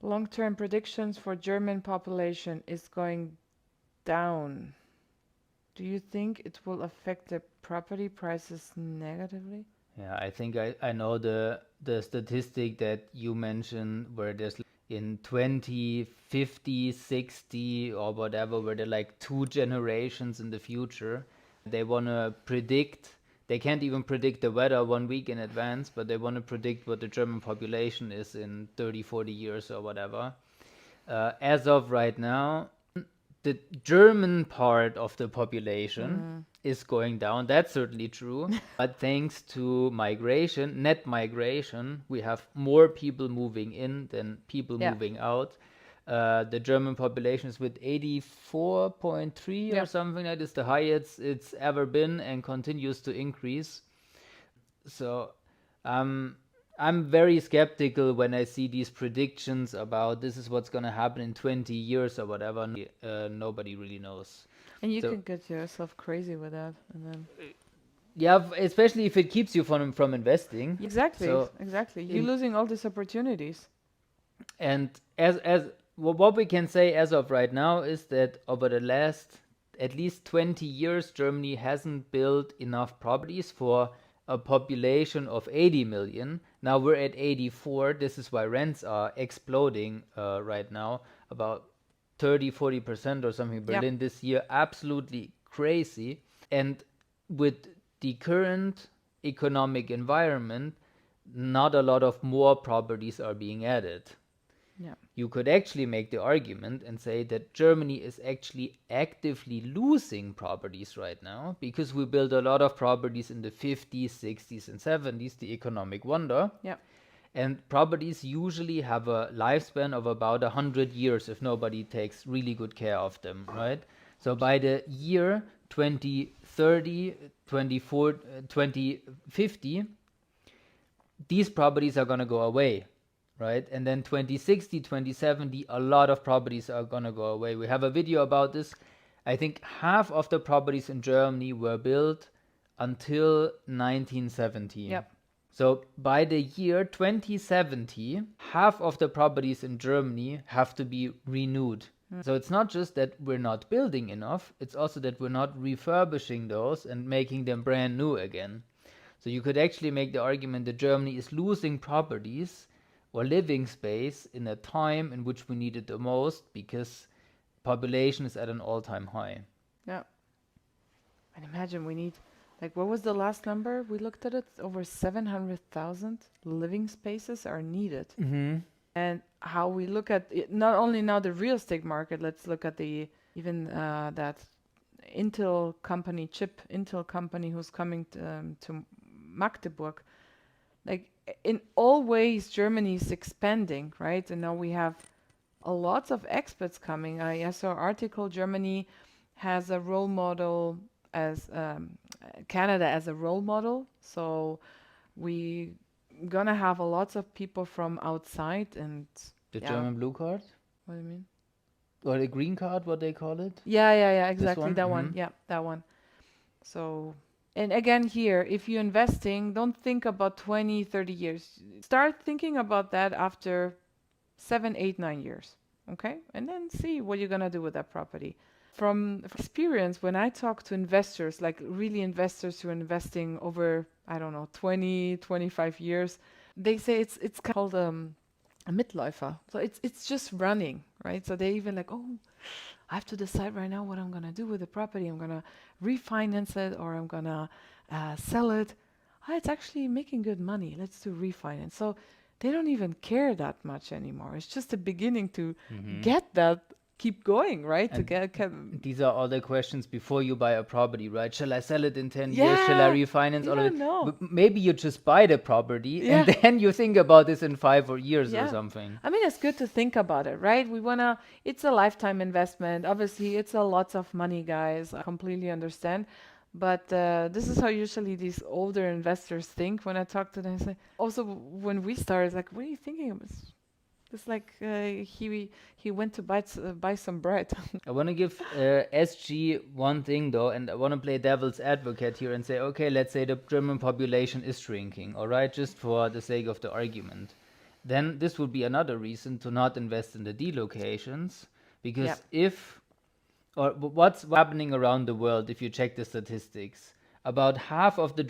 Long-term predictions for German population is going down. Do you think it will affect the property prices negatively? Yeah, I think I know the statistic that you mentioned where there's in 20, 50, 60 or whatever, where they're like 2 generations in the future. They want to predict, they can't even predict the weather 1 week in advance, but they want to predict what the German population is in 30, 40 years or whatever. As of right now, the German part of the population is going down. That's certainly true. But thanks to migration, net migration, we have more people moving in than people Yeah. moving out. The German population is with 84.3 or Yeah. something like this, the highest it's ever been, and continues to increase. So I'm very skeptical when I see these predictions about this is what's going to happen in 20 years or whatever. Nobody really knows. And you So can get yourself crazy with that, and then yeah, especially if it keeps you from investing. exactly, So exactly, you're in losing all these opportunities. and as what we can say as of right now is that over the last at least 20 years, Germany hasn't built enough properties for a population of 80 million. Now we're at 84. This is why rents are exploding right now, about 30-40% or something. Yeah. Berlin this year, absolutely crazy. And with the current economic environment, not a lot of more properties are being added. Yeah. You could actually make the argument and say that Germany is actually actively losing properties right now because we built a lot of properties in the 50s, 60s, and 70s, the economic wonder. Yeah. And properties usually have a lifespan of about 100 years if nobody takes really good care of them, right? So by the year 2030, 2050, these properties are going to go away, right? And then 2060, 2070, a lot of properties are going to go away. We have a video about this. I think half of the properties in Germany were built until 1970. Yep. So by the year 2070, half of the properties in Germany have to be renewed. So it's not just that we're not building enough, it's also that we're not refurbishing those and making them brand new again. So you could actually make the argument that Germany is losing properties or living space in a time in which we need it the most because population is at an all-time high. Yeah. And imagine we need, like, what was the last number we looked at? It over 700,000 living spaces are needed. Mm-hmm. And how we look at it, not only now the real estate market, let's look at the even that Intel company, chip Intel company, who's coming to Magdeburg. Like in all ways, Germany is expanding, right? And now we have a lots of expats coming. I saw an article. Germany has a role model as Canada as a role model. So we gonna have a lots of people from outside and The yeah. German blue card? What do you mean? Or the green card, what they call it? Yeah, This exactly. one? That one. Yeah, that one. So, and again, here, if you're investing, don't think about 20, 30 years. Start thinking about that after 7, 8, 9 years. Okay. And then see what you're going to do with that property. From experience, when I talk to investors, like really investors who are investing over, I don't know, 20, 25 years, they say it's called a midläufer. So it's just running, right? So they even like, oh, I have to decide right now what I'm gonna do with the property. I'm gonna refinance it or I'm gonna sell it. Ah, it's actually making good money. Let's do refinance. So they don't even care that much anymore. It's just the beginning to get that, keep going, right? To And get these are all the questions before you buy a property, right? Shall I sell it in 10 years? Shall I yeah, refinance you all of don't it? know. Maybe you just buy the property and Yeah. then you think about this in 5 years or Yeah. something. I mean, it's good to think about it, right? It's a lifetime investment. Obviously, it's a lots of money, guys. I completely understand. But this is how usually these older investors think when I talk to them. It's like, also, when we started, like, what are you thinking of? It's like he went to buy some bread. I want to give SG one thing though, and I want to play devil's advocate here and say, okay, let's say the German population is shrinking, all right, just for the sake of the argument. then this would be another reason to not invest in the D locations, because what's happening around the world, if you check the statistics, about half of the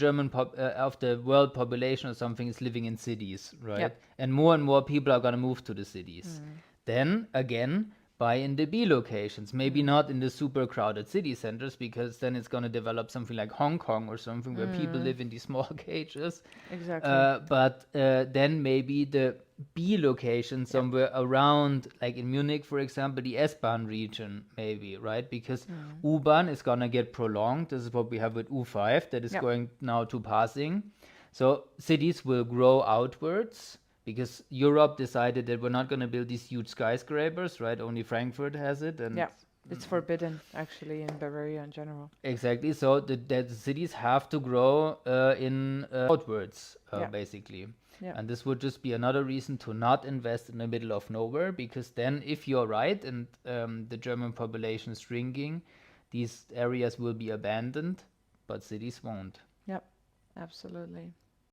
of the world population or something is living in cities, right? And more people are going to move to the cities. Then again, buy in the B locations, maybe not in the super crowded city centers, because then it's going to develop something like Hong Kong or something where people live in these small cages. Exactly. But then maybe the B location somewhere around, like in Munich, for example, the S-Bahn region, maybe, right? Because U-Bahn is gonna get prolonged. This is what we have with U5 that is going now to passing. So cities will grow outwards because Europe decided that we're not going to build these huge skyscrapers, right? Only Frankfurt has it, and It's forbidden actually in Bavaria in general. exactly. So the cities have to grow in outwards, basically. And this would just be another reason to not invest in the middle of nowhere, because then, if you're right and the German population is shrinking, these areas will be abandoned, but cities won't. Yep, absolutely.